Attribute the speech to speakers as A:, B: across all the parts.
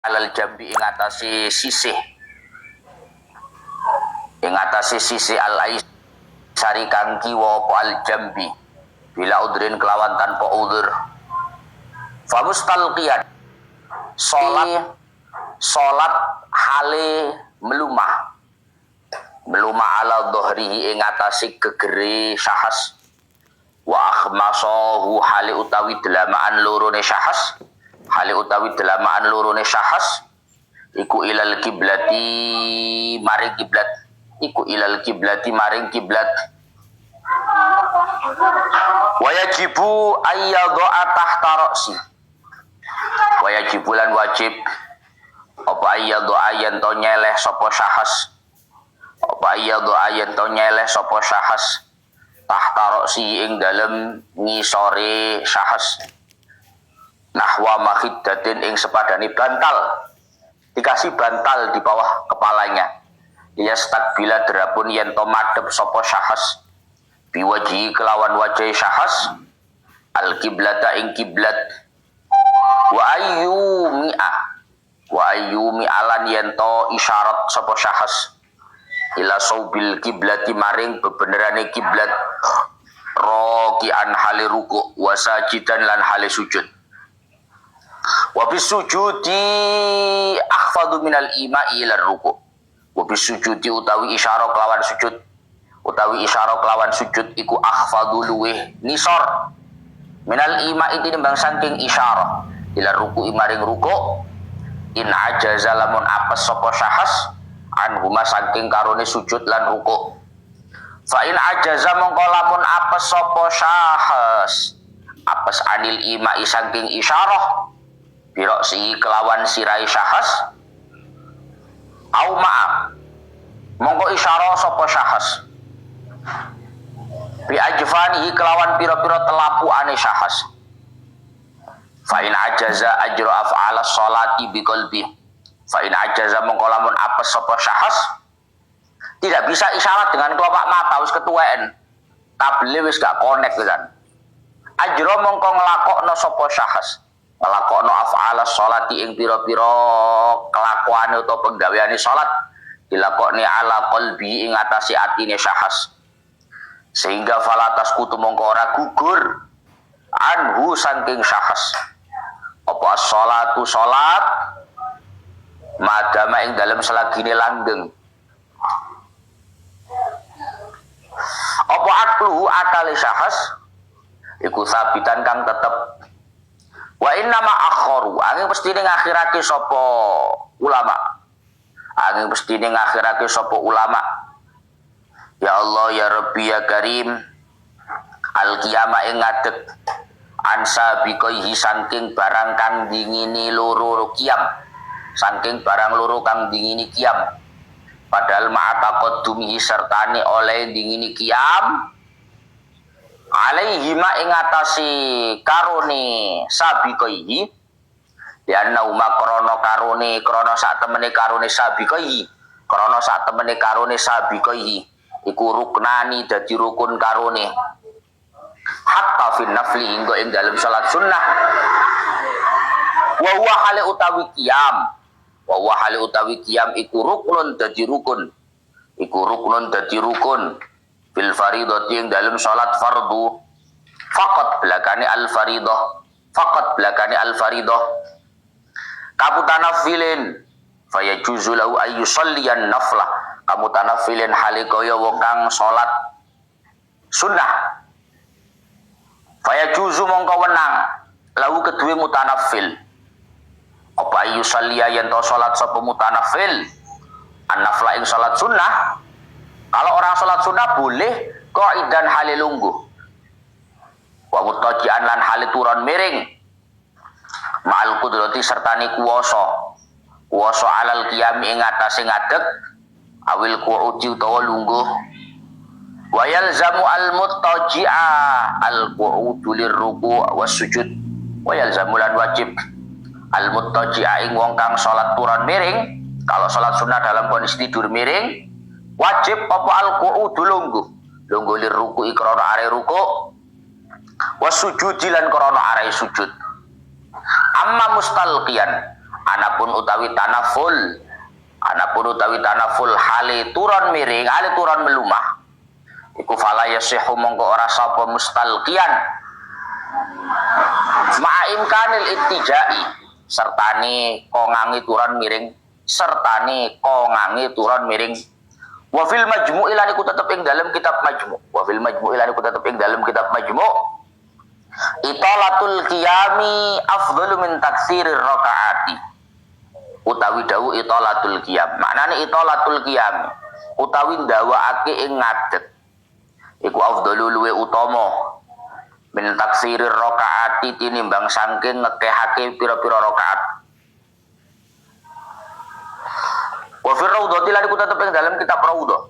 A: alal jambi ing atase sisih al aisari kang kiwa apa al jambi bila udrin kelawan tanpa udzur famustalqiyan salat hale melumah ala dhahrihi ing atase gegere syahas wa akhmasahu hale utawi delamaan lorone syahas iku ilal kiblati maring kiblat wayajibu ayyadha tahta ra'si wayajibulan wajib apa ayyadha ayan to nyeleh sapa syahas tahta ra'si ing dalem ngisore syahas nahwa mahiddatin ing sepadani bantal, dikasih bantal di bawah kepalanya. Dia stakbila derapun yen to madhep sapa syahas biwaji kelawan wajah syahas al kiblata ing kiblat wa ayyumi alan yen to isyarat sapa syahas ila saubil kiblati maring bebenerane kiblat raki'an hale ruku' wa sajidan lan hale sujud. Wa bisujudi akhfadu minal ima'i ila ruku'. Wa bisujudi utawi isyara kelawan sujud iku akhfadu luweh nisor minal ima'i tinimbang saking isyara ila ruku'i maring ruku' in ajaza lamun apes sapa syahas anhuma saking karone sujud lan ruku'. Fa in ajaza mongko lamun apes sapa syahas apes anil ima'i saking isyarah biroksi kelawan sirai syahas au ma'am mongko isyara sapa syahas bi ajfanihi kelawan pira-pira telapuane syahas fa in ajaza ajra af'ala sholati bi qalbi fa in ajaza mongko lamun apes sapa syahas tidak bisa isyarat dengan kelopak mata wis ketuweken kabele wis gak connect kan ajra mongko nglakokno sapa syahas nglakokno af'ala sholati ing pira-pira kelakuane utawa penggaweane salat dilakokne ala qalbi ing atase atine syahas sehingga falatas kutu mongko ora gugur anhu saking syahas apa sholatu salat madama ing dalem selagine langgeng apa akluhu akale syahas iku sabitan kang tetep wa inna ma akharu angin mesti ngakhirake sapa ulama ya Allah ya Rabbi ya Karim al qiyamah ing ngadeg ansa biqaihi saking barang kang dingini loro kiam padahal ma'ataqaddumihi sertane oleh dingini kiam alaihi ma ing atase karone sabiqaihi dianna uma krana sak temene karone sabiqaihi iku ruknani dadi rukun karone hatta fin nafli hingga ing dalam salat sunnah wa huwa hale utawi qiyam iku ruknun dadi rukun fil faridati ing dalam salat fardu faqat belakani al faridah kamutanafilin fayajuzu lahu ayyusalliyan naflah kamutanafilin halikaya wong kang salat sunnah fayajuzu mongko wenang lahu kedue mutanafil apa ayyusalliya yen to salat sapa mutanafil an-naflah ing salat sunnah. Kalau orang sholat sunnah boleh qaidan hale lungguh wa muttaji'an lan hale turun miring ma'al qudrati sertani kuwasa alal qiyami ing atase ngadeg awil qu'udi utawa lungguh wa yalzamu al muttaji'a al qu'udu lirruku' was sujud wa yalzamu lan wajib al muttaji'a ing wong kang sholat turun miring kalau sholat sunnah dalam kondisi tidur miring wajib apa al-qu'udu lungguh lirruku'i krana are ruku' was sujudi lan krana are sujud amma mustalqiyan Anapun utawi tanaful hale turon miring, hale turon melumah. Iku fala yasihu mongko ora sapa mustalqiyan ma'imkanil ittijai sertane kongangi turon miring wa fil majmu' lan iku tetep ing dalam kitab majmu' italatul qiyami afdalu min taksirir rakaati utawi dawu italatul qiyam maknane italatul qiyam utawi ndawaake ing ngadeg iku afdalu luwe utama min taksirir rakaati tinimbang saking ngekehake pira-pira rakaat. Wa fi raudhati lan iku tetep ing dalam kitab Raudhah.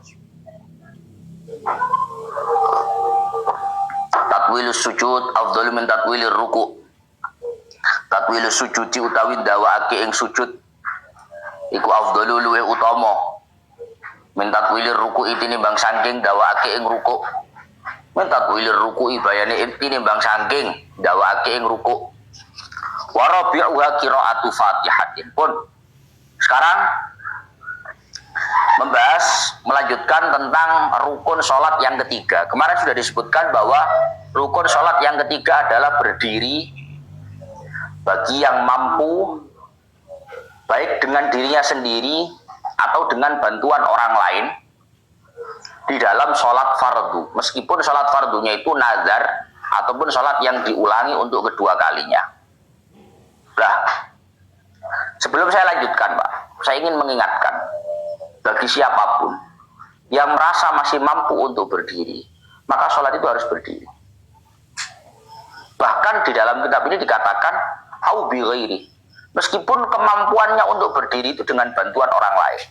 A: Tatwilus sujud afdalu min tatwilir ruku. Tatwilus sujudi utawi ndawaake ing sujud iku afdalu luwe utama min tatwilir ruku tinimbang saking ndawaake ing ruku. Min tatwilir ruku bayane tinimbang saking ndawaake ing ruku. Wa rabi'uha qira'atu Fatihatin pun. Sekarang melanjutkan tentang rukun sholat yang ketiga. Kemarin sudah disebutkan bahwa rukun sholat yang ketiga adalah berdiri bagi yang mampu baik dengan dirinya sendiri atau dengan bantuan orang lain di dalam sholat fardu, meskipun sholat fardunya itu nazar ataupun sholat yang diulangi untuk kedua kalinya. Nah, sebelum saya lanjutkan Pak, saya ingin mengingatkan bagi siapapun yang merasa masih mampu untuk berdiri, maka sholat itu harus berdiri. Bahkan di dalam kitab ini dikatakan au bi ghairi, meskipun kemampuannya untuk berdiri itu dengan bantuan orang lain.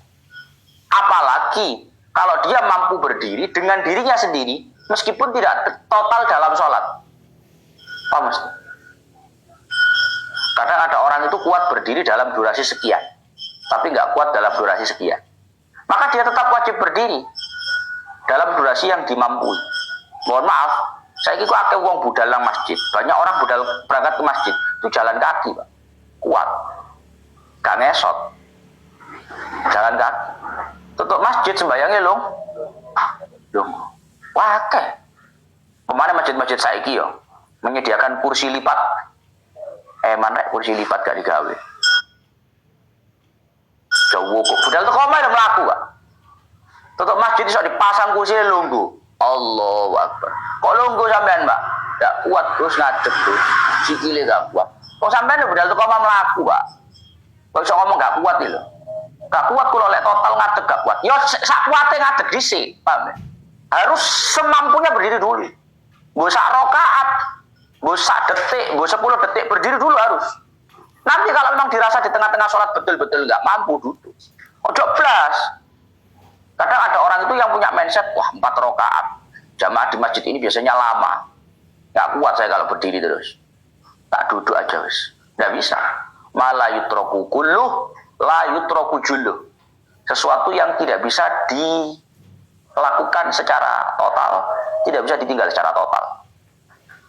A: Apalagi kalau dia mampu berdiri dengan dirinya sendiri, meskipun tidak total dalam sholat. Paham Mas? Kadang ada orang itu kuat berdiri dalam durasi sekian, tapi nggak kuat dalam durasi sekian. Maka dia tetap wajib berdiri dalam durasi yang dimampui. Mohon maaf, saya kira akeh wong budal nang masjid. Banyak orang budal berangkat ke masjid itu jalan kaki, Pak. Kuat. Gak ngesot. Jalan kaki. Tutup masjid sembayangnya long. Wah, akeh. Kemana masjid-masjid saiki yo menyediakan kursi lipat. Mana kursi lipat gak digawe. Jauh kok budal teko omah udah mlaku, Pak. Tutup masjid iso dipasang kursi lungguh. Allahu Akbar. Kok lungguh sampean, Mbak? Gak kuat terus ngadeg terus. Sikile gak kuat. Kok sampean budal teko omah mlaku, Pak? Kok iso ngomong gak kuat iki lho. Gak kuat kula lek total ngadeg gak kuat. Yo sak kuate ngadeg dhisik, paham ya? Harus semampunya berdiri dulu. Mbok sak rakaat, mbok sak detik, mbok 10 detik berdiri dulu harus. Nanti kalau memang dirasa di tengah-tengah sholat betul-betul nggak mampu duduk, ojo blas. Kadang ada orang itu yang punya mindset, wah 4 rakaat, jamaah di masjid ini biasanya lama, nggak kuat saya kalau berdiri terus, tak duduk aja wis, nggak bisa. Malah yutroku kulluh, la yutroku julluh. Sesuatu yang tidak bisa dilakukan secara total, tidak bisa ditinggal secara total.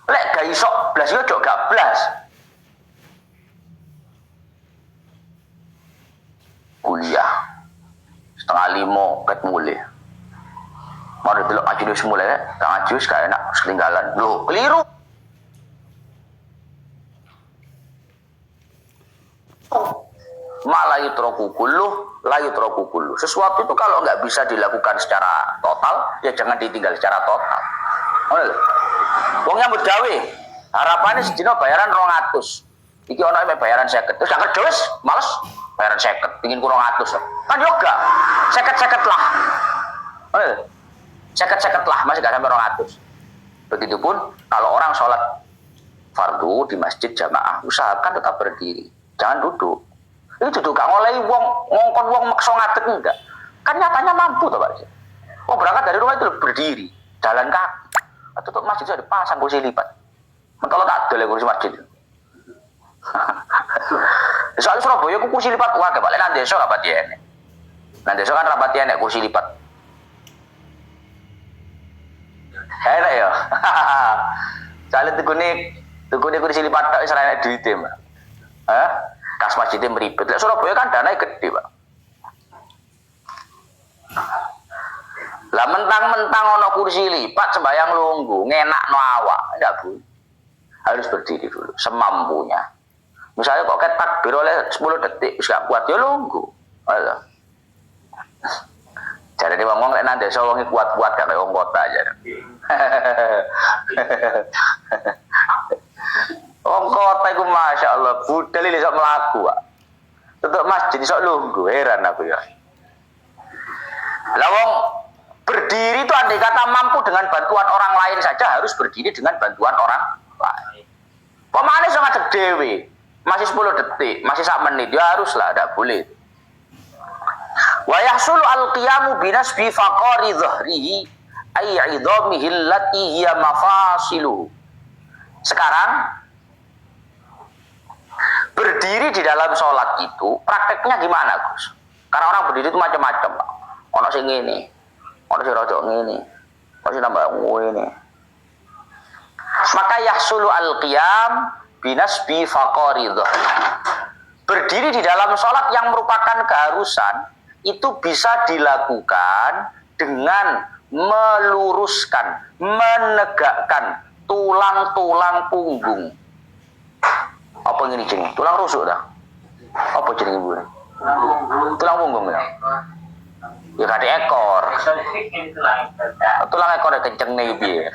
A: Lek gak iso blas yo gak blas. Kuliah 4:30 ket mulai. Mau delok aja wis mulai, tak aja wis gak enak ketinggalan. Lho, keliru. Malah yutroku kulluh, la yutroku kulluh. Sesuatu itu kalau nggak bisa dilakukan secara total, ya jangan ditinggal secara total. Wong nyambut gawe, harapannya sedina bayaran 200. Iki ono bayaran 50. Terus gak kerja wis, males. Bayaran 50, pingin kurang 100 kan yoga 50 lah 50 lah masih gak sampai 200. Begitupun kalau orang sholat fardu di masjid jamaah usahakan tetap berdiri, jangan duduk. Ini duduk gak ngoleh wong ngongkon wong maksa ngadeg enggak, kan nyatanya mampu toh Pak. Oh berangkat dari rumah itu berdiri jalan kaki, tutup masjid sudah dipasang kursi lipat, mentolo tak ada kursi masjid. Soalnya Surabaya ku kursi lipat wae balik nang desa rapati enek. Nang desa kan rapati enek kursi lipat. Enak ya. Soalnya tukune kursi lipat tok wis ora enek duite, Mbak. Hah? Kas masjidnya meribet. Lek Surabaya kan dananya gede, Pak. Lah mentang-mentang ono kursi lipat sembayang lungguh, ngenakno awak, enggak Bu. Harus berdiri dulu semampunya. Misalnya kok kayak takbir oleh 10 detik wis gak kuat ya lungguh. Jadi dia ngomong lek nang desa wong kuat-kuat gak kayak wong kota aja. Wong kota iku masyaallah budal iki iso mlaku, Pak. Tutuk masjid iso lungguh, heran aku ya. Lah wong berdiri itu andai kata mampu dengan bantuan orang lain saja harus berdiri dengan bantuan orang lain. Pemane iso ngadeg dhewe, masih 10 detik, masih sak menit, ya haruslah, tidak boleh. Wa yahsulu al-qiyamu binasbi faqari dhahrihi ay 'idhamihi allati hiya mafasilu. Sekarang berdiri di dalam sholat itu prakteknya gimana, Gus? Karena orang berdiri itu macam-macam, Pak. Ono sing ngene, ono sing rada ngene, ono sing tambah ngene. Maka yahsulu al-qiyam binasbi faqari dhahri. Berdiri di dalam sholat yang merupakan keharusan itu bisa dilakukan dengan meluruskan, menegakkan tulang-tulang punggung. Apa ini jenenge? Tulang rusuk dah. Apa jenenge Bu? Tulang punggung ya. Ya gak ada ekor. Tulang ekor kenceng nih piye?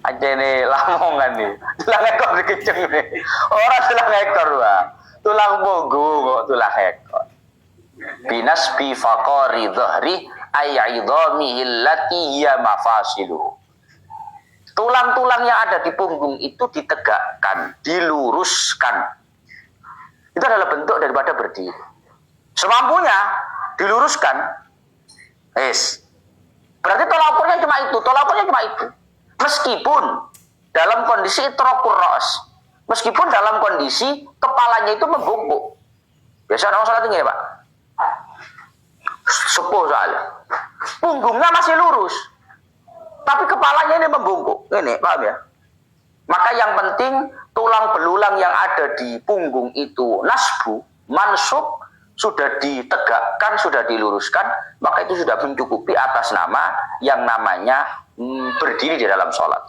A: Aja nih lamongan nih. Tulang ekor kenceng nih. Orang tulang ekor, Pak. Tulang punggung kok tulang ekor. Binasbi faqari dhahri ay 'idhamihi allati hiya mafasilu. Tulang-tulang yang ada di punggung itu ditegakkan, diluruskan. Itu adalah bentuk daripada berdiri. Semampunya diluruskan. Berarti tolak ukurnya cuma itu, tolak ukurnya cuma itu. Meskipun dalam kondisi itraqur ra's, meskipun dalam kondisi kepalanya itu membungkuk. Biasa orang sholat ini ya, Pak. Sepuh soalnya. Punggungnya masih lurus. Tapi kepalanya ini membungkuk. Ini, paham ya? Maka yang penting tulang belulang yang ada di punggung itu nasbu, mansub, sudah ditegakkan, sudah diluruskan, maka itu sudah mencukupi atas nama yang namanya berdiri di dalam sholat.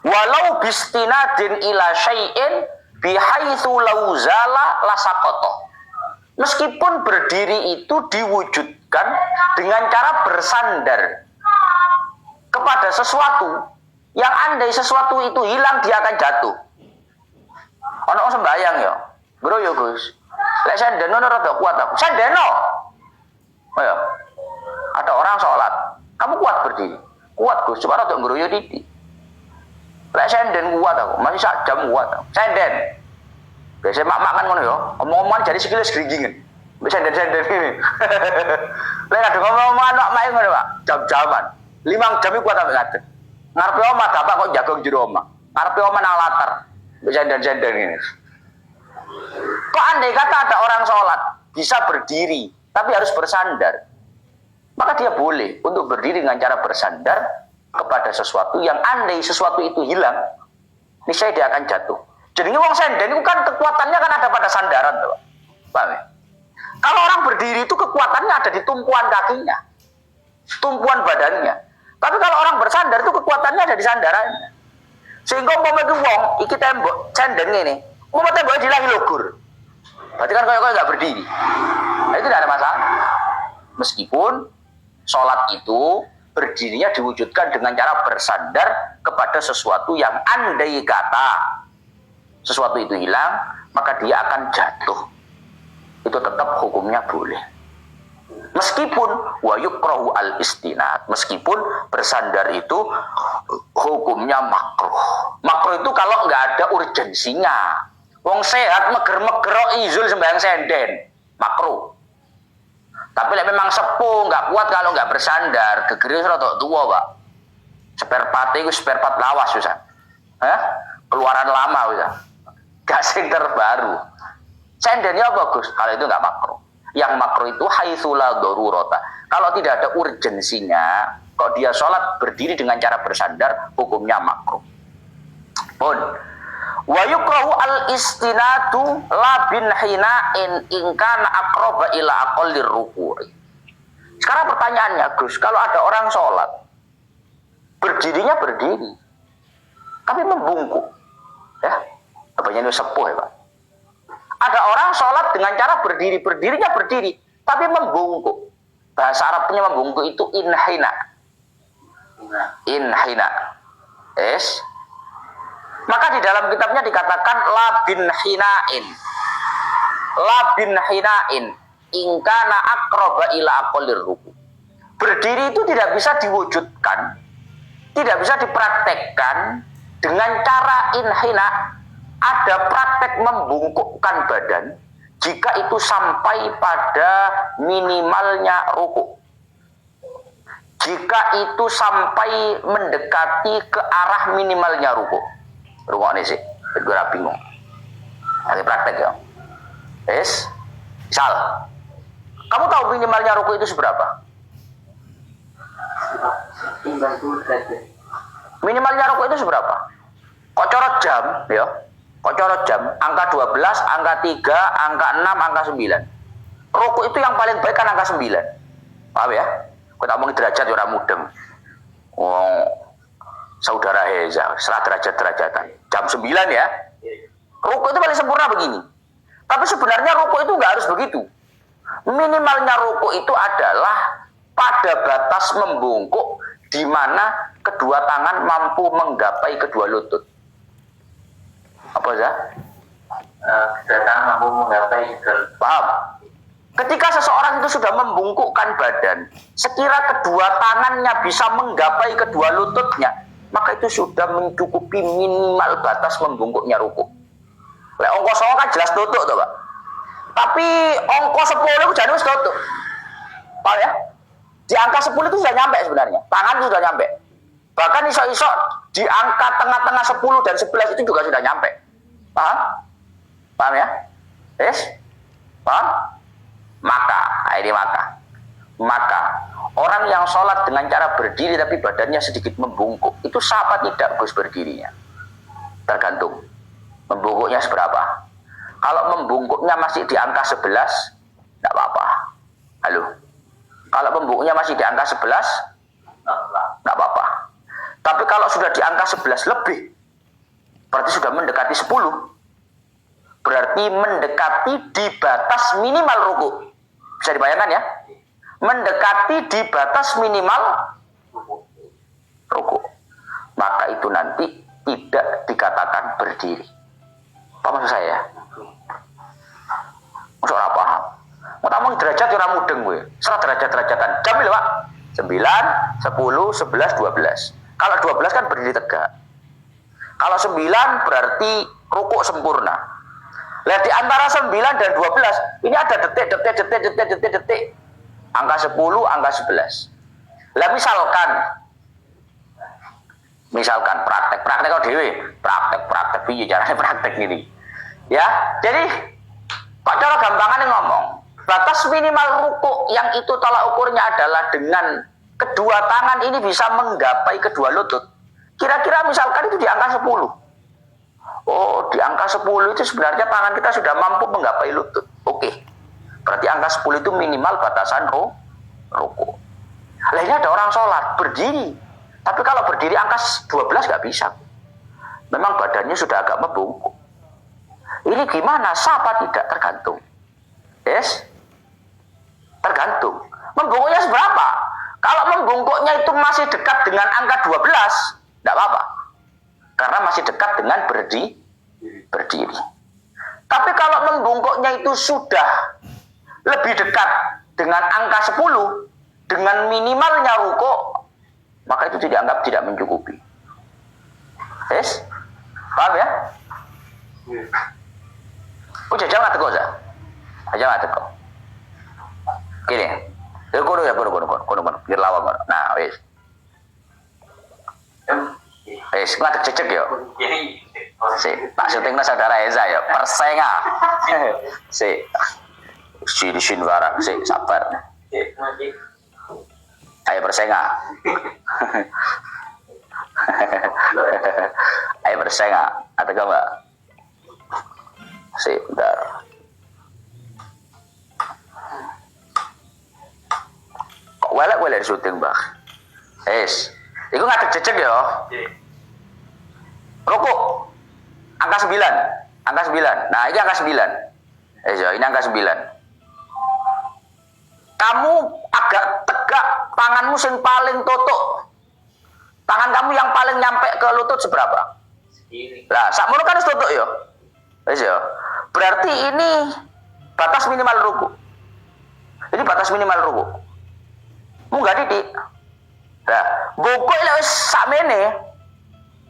A: Walau bistinadin ila syai'in bihaitsu lauzala lasaqata. Meskipun berdiri itu diwujudkan dengan cara bersandar kepada sesuatu yang andai sesuatu itu hilang dia akan jatuh. Ono sembayang ya, bro ya Gus. Lek sendeno rada kuat aku. Sendeno. Oh ya. Ada orang sholat, kamu kuat berdiri. Kuat Gus, cuma rada ngroyo titik. Lek senden kuat aku, masih sak jam kuat aku. Senden. Biasanya mak-mak kan ngono ya, omong-omongan jadi sikile segringingan. Mbek senden-senden ini. Lek ada ngomong-omongan mak-mak ngono, Pak. Jam-jaman. 5 jam iku kuat sampe ngadeg. Ngarepe omah bapak kok jago jero omah. Ngarepe omah nang latar. Mbek senden-senden ini. Kok andai kata ada orang sholat bisa berdiri, tapi harus bersandar. Maka dia boleh untuk berdiri dengan cara bersandar kepada sesuatu yang andai sesuatu itu hilang, niscaya dia akan jatuh. Jadi wong senden itu kan kekuatannya kan ada pada sandaran, Pak. Paham ya? Kalau orang berdiri itu kekuatannya ada di tumpuan kakinya, tumpuan badannya. Tapi kalau orang bersandar itu kekuatannya ada di sandarannya. Sehingga umpama iki wong iki tembok senden ini, umpama temboknya dilahi logur. Berarti kan kayak nggak berdiri. Nah, itu tidak ada masalah. Meskipun sholat itu berdirinya diwujudkan dengan cara bersandar kepada sesuatu yang andai kata sesuatu itu hilang, maka dia akan jatuh. Itu tetap hukumnya boleh. Meskipun wa yukrahu al-istinad, meskipun bersandar itu hukumnya makruh. Makruh itu kalau nggak ada urgensinya. Wong sehat meger-meger izul sembahyang senden, makruh. Tapi memang sepuh, nggak kuat kalau nggak bersandar, gegere rada tua, Pak. Spare part itu spare part lawas susah. Keluaran lama susah. Gasing terbaru. Sendennya bagus, kalau itu nggak makruh. Yang makruh itu haitsu la darurata. Kalau tidak ada urgensinya, kok dia sholat berdiri dengan cara bersandar, hukumnya makruh. Pun Wa yukrahu al-istinadu la bin hina'in in kana aqraba ila aqallir ruku'i. Sekarang pertanyaannya, Gus, kalau ada orang sholat berdirinya berdiri tapi membungkuk, ya, apanya ini sepuh ya Pak. Ada orang sholat dengan cara berdirinya berdiri tapi membungkuk. Bahasa Arabnya membungkuk itu inhina. Inhina. Yes. Maka di dalam kitabnya dikatakan la bin hinain. La bin hinain ingkana aqraba ila aqallir ruku. Berdiri itu tidak bisa diwujudkan, tidak bisa dipraktekkan dengan cara inhina. Ada praktek membungkukkan badan jika itu sampai pada minimalnya ruku. Jika itu sampai mendekati ke arah minimalnya ruku. Ruku ini sih, gue bingung. Nanti praktek ya. Yes. Misal, kamu tahu minimalnya ruku itu seberapa? Minimalnya ruku itu seberapa? Kok corot jam, ya? Kok corot jam? Angka 12, angka 3, angka 6, angka 9. Ruku itu yang paling baik kan angka 9. Paham ya? Kita ngomongin derajat ya orang mudeng. Saudara Heza, serah derajat-derajatan. Jam 9 ya. Ruku itu paling sempurna begini. Tapi sebenarnya ruku itu nggak harus begitu. Minimalnya ruku itu adalah pada batas membungkuk di mana kedua tangan mampu menggapai kedua lutut. Apa ya? Kedua tangan mampu menggapai kedua lutut. Paham? Ketika seseorang itu sudah membungkukkan badan, sekira kedua tangannya bisa menggapai kedua lututnya, maka itu sudah mencukupi minimal batas membungkuknya ruku. Lek ongko 9 kan jelas tutup tuh, Pak. Tapi ongko 10 itu jadi wis tutup. Paham ya? Di angka 10 itu sudah nyampe sebenarnya. Tangan itu sudah nyampe. Bahkan iso-iso di angka tengah-tengah 10 dan 11 itu juga sudah nyampe. Paham? Paham ya? Yes? Paham? Maka orang yang sholat dengan cara berdiri tapi badannya sedikit membungkuk, itu sah apa tidak Gus berdirinya? Tergantung membungkuknya seberapa. Kalau membungkuknya masih di angka 11, tidak apa-apa. Halo? Kalau membungkuknya masih di angka 11, tidak apa-apa. Tapi kalau sudah di angka 11 lebih, berarti sudah mendekati 10. Berarti mendekati di batas minimal ruku. Bisa dibayangkan ya? Mendekati di batas minimal ruku. Maka itu nanti tidak dikatakan berdiri. Apa maksud saya? Maksud apa paham? Mau ngomong derajat ya orang mudeng gue. Serah derajat-derajatan. Jam lho Pak. 9, 10, 11, 12. Kalau 12 kan berdiri tegak. Kalau 9 berarti ruku sempurna. Lihat di antara 9 dan 12 ini ada detik. Angka 10, angka 11. Lah misalkan praktek kok dewe, praktek piye caranya praktek ini. Ya, jadi Pak cara gampangannya ngomong, batas minimal ruku yang itu tolak ukurnya adalah dengan kedua tangan ini bisa menggapai kedua lutut. Kira-kira misalkan itu di angka 10. Oh, di angka 10 itu sebenarnya tangan kita sudah mampu menggapai lutut. Oke. Berarti angka 10 itu minimal batasan ruku. Lah ini ada orang sholat berdiri. Tapi kalau berdiri angka 12 nggak bisa. Memang badannya sudah agak membungkuk. Ini gimana? Sah apa tidak? Tergantung. Yes? Tergantung. Membungkuknya seberapa? Kalau membungkuknya itu masih dekat dengan angka 12, tidak apa-apa. Karena masih dekat dengan berdiri. Tapi kalau membungkuknya itu sudah lebih dekat dengan angka 10, dengan minimalnya ruku, maka itu dianggap tidak mencukupi. Yes? Paham ya? Udah jangan teko aja. Jangan teko. Gini. Kono biar lawan kono. Nah, wis. Wis ngadeg cecek ya. Si, tak syutingnya saudara Eza ya. Persenga. Si barang, si sabar. Ayo persenga. Ayo bersih nggak? Ada gak mbak? Sip, bentar. Kok welek syuting mbak? Itu ngadeg jejeg ya? Rukuk. Angka 9. Angka 9. Nah, ini angka 9. Ini angka 9. Kamu agak tegak, tanganmu yang paling tutuk. Tangan kamu yang paling nyampe ke lutut seberapa? Lah, sakmono kan tutuk ya. Berarti ini batas minimal ruku. Ini batas minimal ruku. Munggah titik. Nah, bongkok lek wis sakmene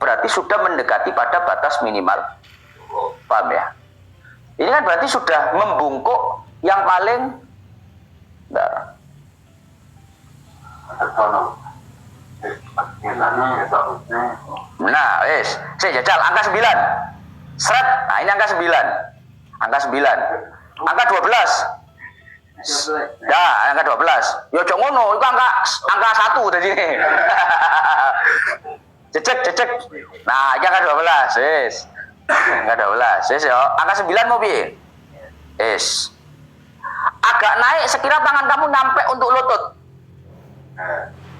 A: berarti sudah mendekati pada batas minimal. Paham ya? Ini kan berarti sudah membungkuk yang paling Nah, saya jajal angka 9. Seret. Nah, ini angka 9. Angka 9. Angka 12. Ya, angka 12. Yo ojo ngono, iku angka 1 tadi ini. Cecek. Nah, ini angka 12, Angka 12. Yo. Angka 9 mau piye? Agak naik sekira tangan kamu nyampe untuk lutut.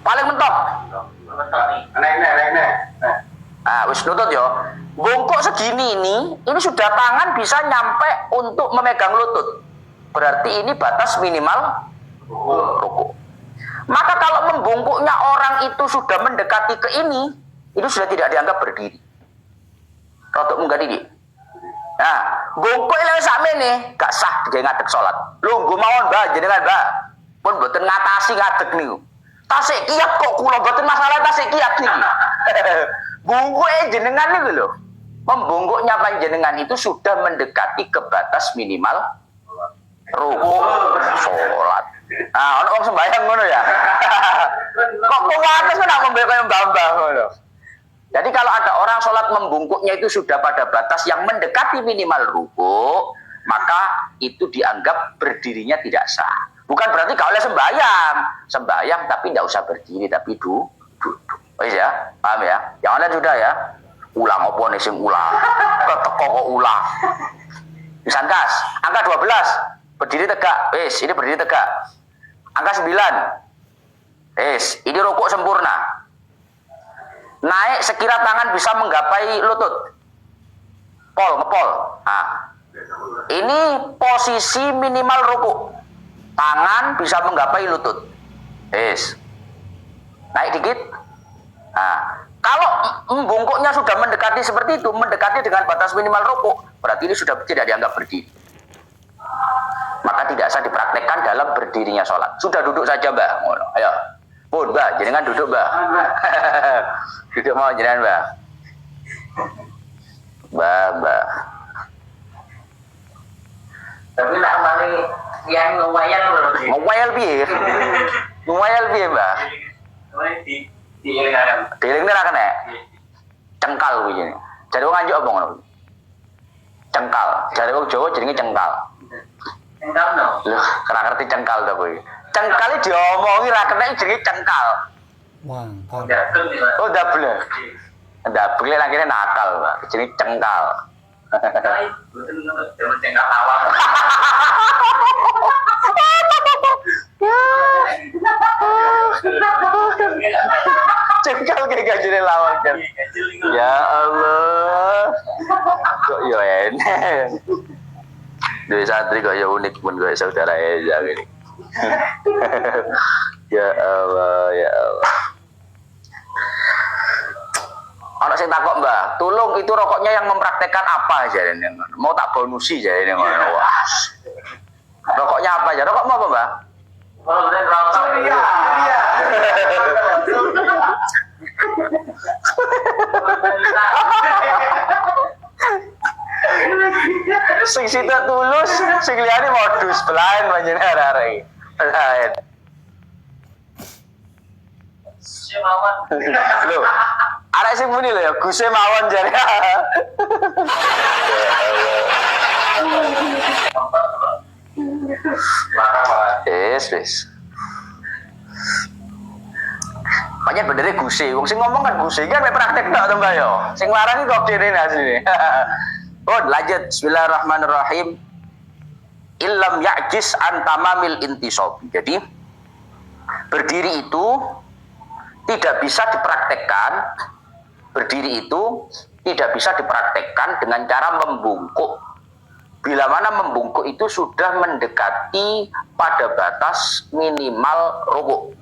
A: Paling mentok. Naik. Ah, wis lutut yo. Bongkok segini ini sudah tangan bisa nyampe untuk memegang lutut. Berarti ini batas minimal ruku. Maka kalau membungkuknya orang itu sudah mendekati ke ini sudah tidak dianggap berdiri. Rotok munggah didi. Nah, bongkok lek sakmene gak sah digawe ngadeg salat. Lungguh mawon, Mbah, jenengan, Mbah. Pun mboten ngatasi ngadeg niku. Tasik kiat kok kula mboten masalah tasik kiat niki. Bungkuke jenengan niku lho. Membungkuknya panjenengan itu sudah mendekati ke batas minimal ruku salat. Nah, ono wong sembahyang ngono ya. Kok kuwates kok nak membel kaya mbah-mbah ngono. Jadi kalau ada orang sholat membungkuknya itu sudah pada batas yang mendekati minimal ruku, maka itu dianggap berdirinya tidak sah. Bukan berarti kalau sembahyang tapi tidak usah berdiri tapi duduk. Ya, paham ya? Yang lain sudah ya. Ulang apa nih sing ulang? Keteko kok ulang. Disangkas, angka 12 berdiri tegak. Ini berdiri tegak. Angka 9. Ini rukuk sempurna. Naik sekira tangan bisa menggapai lutut. Ngepol. Nah, ini posisi minimal ruku. Tangan bisa menggapai lutut. Naik dikit. Nah, kalau membungkuknya sudah mendekati seperti itu, mendekati dengan batas minimal ruku, berarti ini sudah tidak dianggap berdiri. Maka tidak sah dipraktekkan dalam berdirinya sholat. Sudah duduk saja, Mbak. Ayo. Pun, Mbak, jenengan duduk, Mbak. Duduk mau jenengan, Mbak. Mbak.
B: Tapi nak mari yang ngewayal lho.
A: Ngewayal piye? Ngewayal piye, Mbak? Dieling ra kena. Cengkal kuwi jenenge. Jare wong Nganjuk apa ngono? Cengkal. Jare wong Jawa jenenge cengkal.
B: Cengkal no.
A: Lho, ora ngerti cengkal ta kuwi. Cengkale diomongi ra kena jenenge cengkal.
C: Wah,
A: oh double. Double lek kene nakal, Pak. Jenenge cengkal.
B: Cengkal awal.
A: Cengkal kayak gajine lawan kan. Ya Allah. Kok yo enak. Dua santri kok ya unik pun gue saudara Eza ini. Ya Allah. Anak sing takok, Mbah, tolong itu rokoknya yang mempraktekkan apa jarene? Mau tak bonusi jarene ngono. Wah. Rokoknya apa aja? Rokok mau apa, Mbah?
B: Surya.
A: Sing sita tulus, sing liyane modus belain panjenengan arek-arek. Belain. Lho, arek sing muni lho ya, Guse mawon jare. Wis. Makanya benernya guse, wong sing ngomong kan guse kan mek praktek tok to Mbak yo. Sing larang iki kok dene asline. Oh, lanjut. Bismillahirrahmanirrahim. Illam ya'jiz an tamamil intisab. Jadi berdiri itu tidak bisa dipraktekkan. Berdiri itu tidak bisa dipraktekkan dengan cara membungkuk. Bila mana membungkuk itu sudah mendekati pada batas minimal rukuk.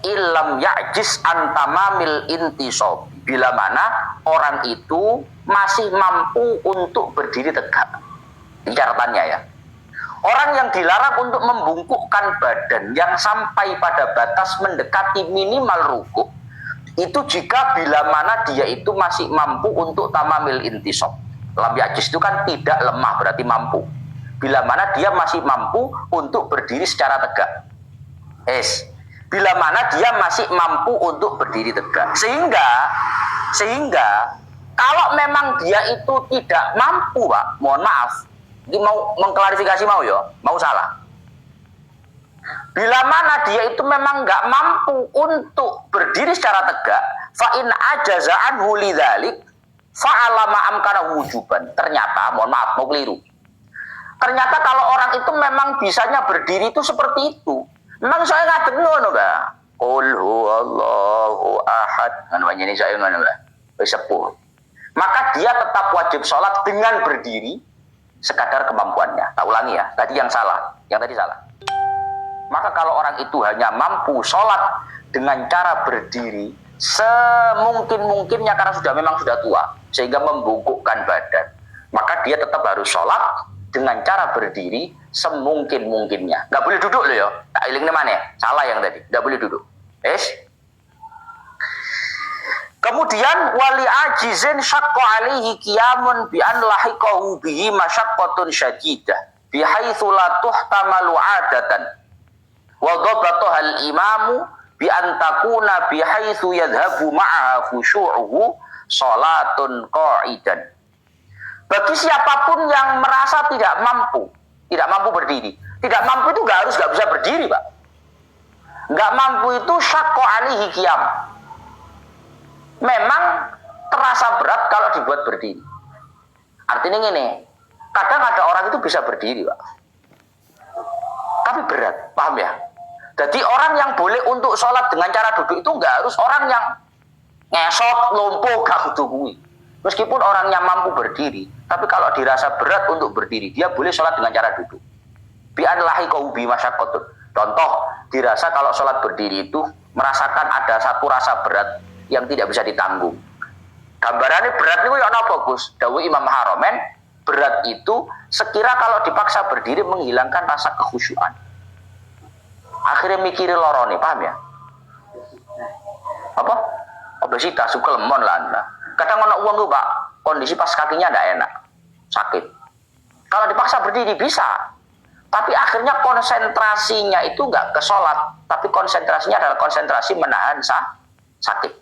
A: Illam ya'jiz an tamamil intisab. Bila mana orang itu masih mampu untuk berdiri tegak. Ini catatannya ya. Orang yang dilarang untuk membungkukkan badan yang sampai pada batas mendekati minimal rukuk itu jika bila mana dia itu masih mampu untuk tamamil intisab. Lam ya'jiz itu kan tidak lemah, berarti mampu. Bila mana dia masih mampu untuk berdiri secara tegak. Bila mana dia masih mampu untuk berdiri tegak. Sehingga kalau memang dia itu tidak mampu, Pak, mohon maaf, ini mau mengklarifikasi mau salah. Bila mana dia itu memang nggak mampu untuk berdiri secara tegak, fa in ajaza anhu lidzalik fa'ala ma amkana wujuban. Ternyata, mohon maaf, mau keliru. Ternyata kalau orang itu memang bisanya berdiri itu seperti itu. Memang saya ngadeg ngono, Mbak. Qul huwallahu ahad. Namanya ini saya ngono, Mbak. Wis sepuh. Maka dia tetap wajib sholat dengan berdiri sekadar kemampuannya. Tak ulangi ya, tadi yang salah. Yang tadi salah. Maka kalau orang itu hanya mampu sholat dengan cara berdiri semungkin-mungkinnya karena memang sudah tua sehingga membungkukkan badan, maka dia tetap harus sholat dengan cara berdiri semungkin-mungkinnya. Nggak boleh duduk loh ya. Tak ilingnya mana ya? Salah yang tadi. Nggak boleh duduk. Kemudian wali ajizin syaqqa alaihi qiyamun bi an lahiqahu bihi masyaqqatun syadidah bihaitsu la tuhtamalu 'adatan wa dhabataha al-imamu bi an takuna bihaitsu yadhhabu ma'aha khusyu'uhu salatun qa'idan. Bagi siapapun yang merasa tidak mampu berdiri. Tidak mampu itu nggak bisa berdiri, Pak. Nggak mampu itu syaqqa alaihi qiyam. Memang terasa berat kalau dibuat berdiri. Artinya gini, kadang ada orang itu bisa berdiri, Pak. Tapi berat, paham ya? Jadi orang yang boleh untuk sholat dengan cara duduk itu nggak harus orang yang ngesot, lumpuh, gak kudu. Meskipun orangnya mampu berdiri, tapi kalau dirasa berat untuk berdiri, dia boleh sholat dengan cara duduk. Bi'an lahiqahu bi masyaqqatun. Contoh, dirasa kalau sholat berdiri itu merasakan ada satu rasa berat yang tidak bisa ditanggung. Gambarannya berat itu ya apa, Gus? Dawuh Imam Haromen, berat itu sekira kalau dipaksa berdiri menghilangkan rasa kekhusyuan. Akhirnya mikiri lorone, paham ya? Apa? Obesitas, suka lemon lah. Kadang ada uang tuh, Pak, kondisi pas kakinya tidak enak, sakit. Kalau dipaksa berdiri bisa, tapi akhirnya konsentrasinya itu nggak ke sholat, tapi konsentrasinya adalah konsentrasi menahan sakit.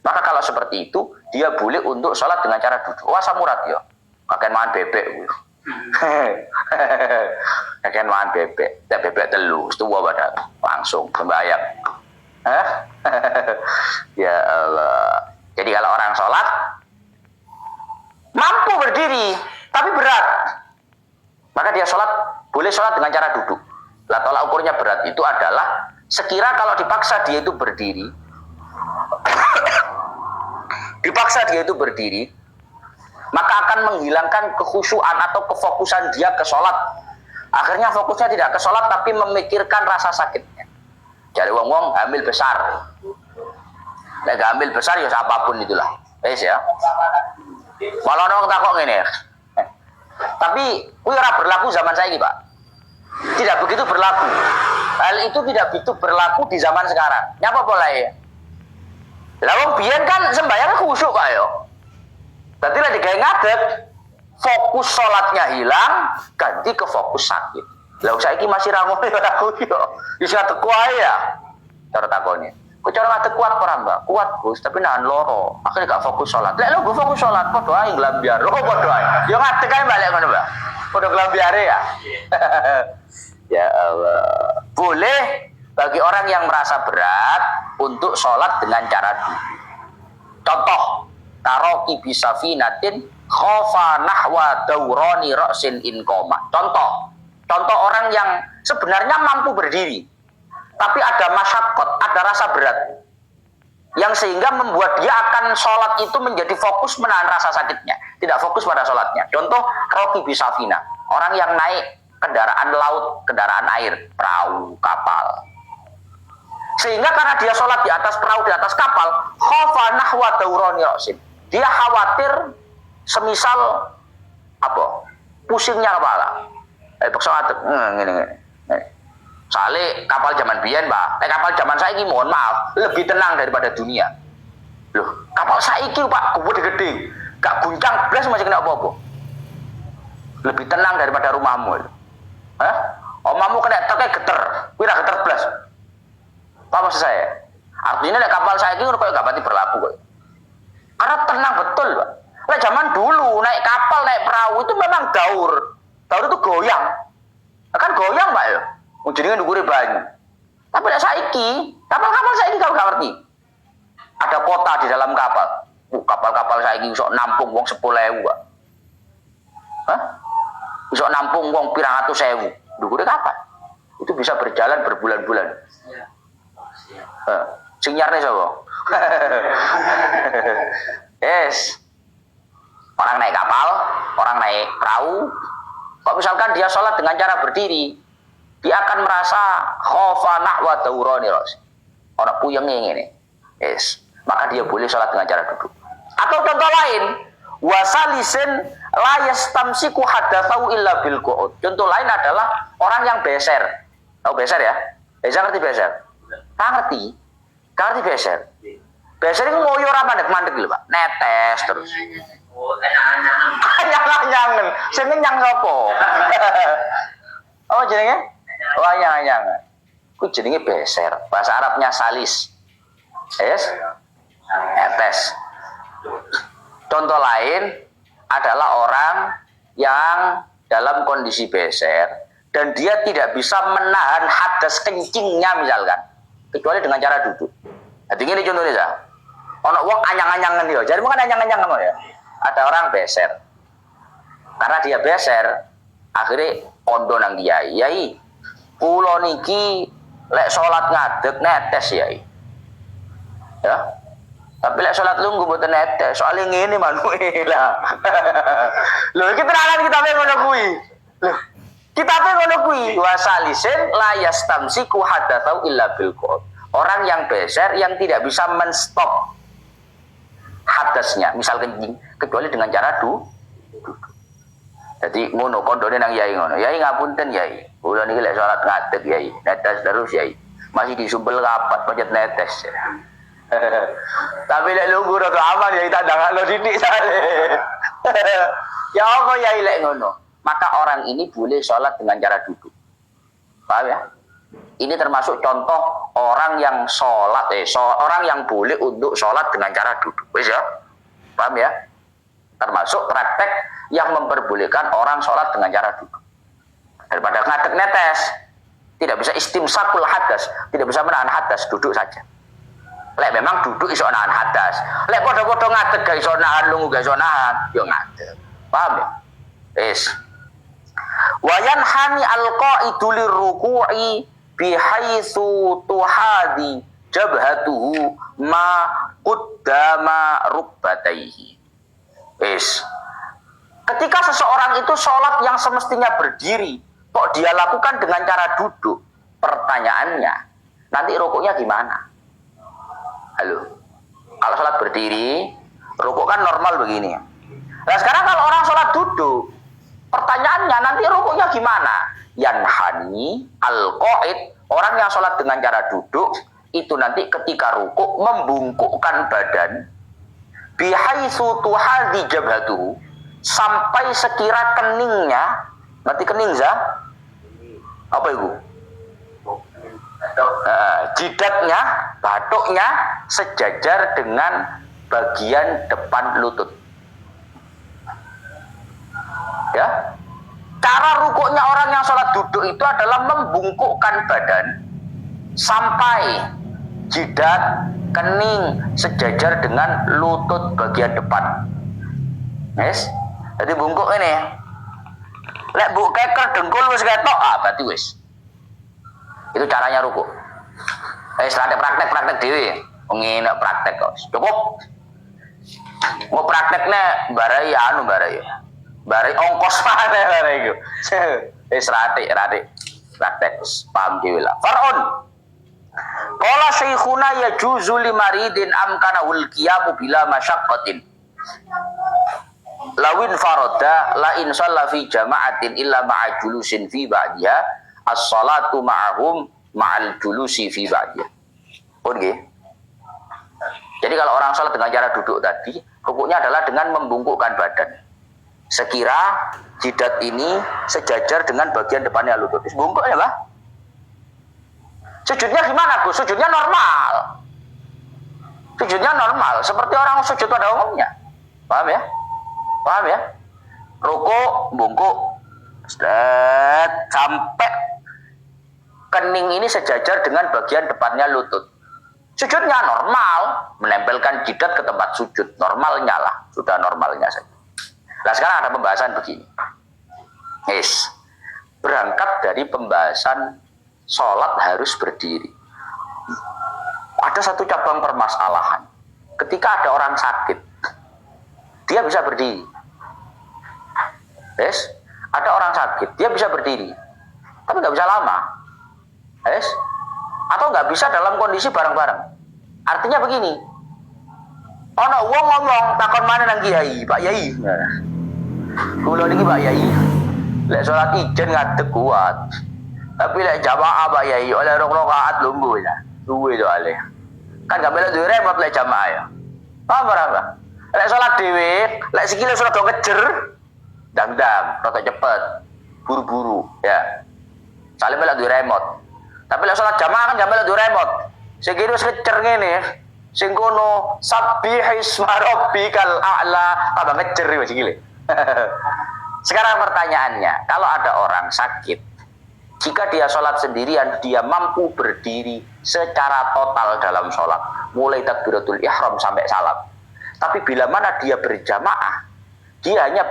A: Maka kalau seperti itu, dia boleh untuk sholat dengan cara duduk. Wah, samurat ya, kakek makan bebek. Kakek makan bebek, bebek telu, itu pada langsung sembahyang. Ya Allah. Jadi kalau orang sholat mampu berdiri tapi berat, maka dia sholat boleh sholat dengan cara duduk. Lah tolak ukurnya berat itu adalah sekira kalau dipaksa dia itu berdiri, maka akan menghilangkan kekhusyuan atau kefokusan dia ke sholat. Akhirnya fokusnya tidak ke sholat tapi memikirkan rasa sakitnya. Jadi wong-wong hamil besar. Nek hamil besar ya apapun itulah. Ya. Malah orang takok ngene. Tapi kuwi ora berlaku zaman saiki, Pak. Tidak begitu berlaku. Hal itu tidak begitu berlaku di zaman sekarang. Nyapa pola ya? Lah wong biyen kan sembahyang khusyuk, Pak yo. Dadi lek digawe ngadeg, fokus sholatnya hilang, ganti ke fokus sakit. Lah saiki masih ra ngono ya aku yo. Wis ngadeg wae ya. Cara takone. Kok cara ngadeg kuat ora, Mbak? Kuat, Gus, tapi nahan loro. Akhirnya gak fokus sholat. Lek lu fokus sholat, padha ae nglambiar. Oh, padha ae. Yo ngadeg ae balik ngono, Mbak. Padha nglambiare ya. Ya Allah. Boleh bagi orang yang merasa berat untuk sholat dengan cara duduk. Contoh, karoki bisafinatin khofa nahwa dauroni ra'sin in koma. Contoh orang yang sebenarnya mampu berdiri, tapi ada masyaqqat, ada rasa berat, yang sehingga membuat dia akan sholat itu menjadi fokus menahan rasa sakitnya, tidak fokus pada sholatnya. Contoh, roki bisafina, orang yang naik kendaraan laut, kendaraan air, perahu, kapal. Sehingga karena dia sholat di atas perahu, di atas kapal, khofa nahwa dauroni ra'sin. Dia khawatir semisal apa? Pusingnya kepala. Ngene. Soalnya kapal zaman biyen, Pak. Kapal zaman saiki mohon maaf, lebih tenang daripada dunia. Loh, kapal saiki, Pak, gede-gede. Gak guncang blas masih kena apa-apa. Lebih tenang daripada rumahmu. Hah? Omamu kena teke geter, kuwi ra geter blas. Apa maksud saya? Artinya nek kapal saiki ngono koyo gak pati berlaku kok. Karena tenang betul, Pak. Lah zaman dulu naik kapal, naik perahu itu memang daur. Daur itu goyang. Kan goyang, Pak ya. Jenenge ndukure banyu. Tapi nek saiki, kapal-kapal saiki kalau gak ngerti. Ada kota di dalam kapal. Kapal-kapal saiki iso nampung wong 10.000, Pak. Hah? Iso nampung wong pirang atus ewu. Ndukure kapal. Itu bisa berjalan berbulan-bulan. Sing nyarne sapa? Yes. Orang naik kapal, orang naik perahu. Kok misalkan dia sholat dengan cara berdiri, dia akan merasa khofa nahwa daurani ras. Orang puyeng ngene. Yes. Maka dia boleh sholat dengan cara duduk. Atau contoh lain, wasalisin la yastamsiku hadatsau illa bil qu'ud. Contoh lain adalah orang yang beser. Tahu beser ya? Beser ngerti beser? Ngerti. Ngerti beser. Beser itu ngoyo ora mandek-mandek lho, Pak. Netes terus.
B: Oh,
A: Anyang-anyangen. Sing nyang sapa? Oh, jenenge? Oh, anyang-anyangen. Ku jenenge beser. Bahasa Arabnya salis. Yes? Netes. Contoh lain adalah orang yang dalam kondisi beser dan dia tidak bisa menahan hadas kencingnya misalkan, kecuali dengan cara duduk. Jadi ini contohnya ya. Ono wong anyang-anyangan dia. Jadi bukan anyang-anyangan ya. Ada orang beser. Karena dia beser, akhirnya kondo nang kiai. Yai, kula niki lek salat ngadeg netes yai. Ya. Tapi lek salat lungguh mboten netes, soalnya ngene manuke lah. Lho iki tenanan kita ngono kuwi. Lho, kita ngono kuwi wasalisin la yastamsiku hadatsau illa bil qul. Orang yang beser yang tidak bisa menstop hadasnya, misal kencing, kecuali dengan cara duduk. Jadi ngono kondone nang yai ngono. Yai ngapunten yai. Kula niki lek salat ngadeg yai, netes terus yai. Masih disumpel kapat pancet netes. Tapi lek lungguh rada aman yai tak ndangakno sithik sare. Ya apa yai lek ngono? Maka orang ini boleh salat dengan cara duduk. Paham ya? Ini termasuk contoh orang yang sholat, orang yang boleh untuk sholat dengan cara duduk. Wis ya? Paham ya? Termasuk praktek yang memperbolehkan orang sholat dengan cara duduk. Daripada ngadeg netes, tidak bisa istimsakul hadas, tidak bisa menahan hadas, duduk saja. Lek memang duduk iso nahan hadas. Lek podo-podo ngadeg gak iso nahan, lungu gak iso nahan, yo ngadeg. Paham ya? Wis. Wayan hani alqaidu liruku'i bihaitsu tuhadi jabhatuhu ma qaddama rukbataihi. Wis. Ketika seseorang itu sholat yang semestinya berdiri, kok dia lakukan dengan cara duduk? Pertanyaannya, nanti rukuknya gimana? Halo. Kalau sholat berdiri, rukuk kan normal begini. Nah sekarang kalau orang sholat duduk, pertanyaannya nanti rukuknya gimana? Yanhani al-qaid, orang yang sholat dengan cara duduk itu nanti ketika rukuk membungkukkan badan bihaitsu tuhadi jabhatuhu, sampai sekira keningnya, nanti kening za? Apa itu? Jidatnya, batuknya sejajar dengan bagian depan lutut. Ya, cara rukuknya orang yang sholat duduk itu adalah membungkukkan badan sampai jidat, kening sejajar dengan lutut bagian depan. Yes. Jadi bungkuk ini. Lek buk keker dengkul wis ketok, berarti wis. Itu caranya ruku. Praktek dhewe. Ngene praktek kok. Cukup. Mau prakteknya barai barai ongkos mana barai itu. Ratik. Praktek paham dhewe lah. Far'un. Qala syekhuna yajuzu limaridin amkanahul qiyamu bila masyaqqatin. Lawin faroda la in shalla fi jama'atin illa ma'a julusin fi ba'diha as-salatu ma'ahum ma'al julusi fi ba'diha. Pun nggih. Jadi kalau orang salat dengan cara duduk tadi, rukuknya adalah dengan membungkukkan badan. Sekira jidat ini sejajar dengan bagian depannya lutut. Bungkuk ya, Pak. Sujudnya gimana, Gus? Sujudnya normal. Sujudnya normal, seperti orang sujud pada umumnya. Paham ya? Paham ya? Rukuk, bungkuk, sampai kening ini sejajar dengan bagian depannya lutut. Sujudnya normal, menempelkan jidat ke tempat sujud. Normalnya lah, sudah normalnya saja. Nah sekarang ada pembahasan begini. Yes. Berangkat dari pembahasan sholat harus berdiri. Ada satu cabang permasalahan. Ketika ada orang sakit, dia bisa berdiri. Yes. Ada orang sakit, dia bisa berdiri. Tapi nggak bisa lama. Yes. Atau nggak bisa dalam kondisi bareng-bareng. Artinya begini, ono wong ngomong takon mana nang kiai, Pak Yai. Kula niki Pak Yai, lek salat ijen ngadeg kuat. Tapi lek jamaah Pak Yai oleh rong rakaat lungguh ya. Duwe soalé. Kan gak melok duwe remote lek jamaah ya. Paham ora? Lek salat dhewe, lek sikile sudah do ngejer, dang-dang, rada cepet, buru-buru ya. Saling melok duwe remote. Tapi lek salat jamaah kan gak melok duwe remote. Sing kene wis ngecer ngene, sing kono sabbihisma rabbikal a'la, tambah ngecer wis iki. Sekarang pertanyaannya, kalau ada orang sakit, jika dia sholat sendirian, dia mampu berdiri secara total dalam sholat, mulai takbiratul ihram sampai salam. Tapi bila mana dia berjamaah, dia hanya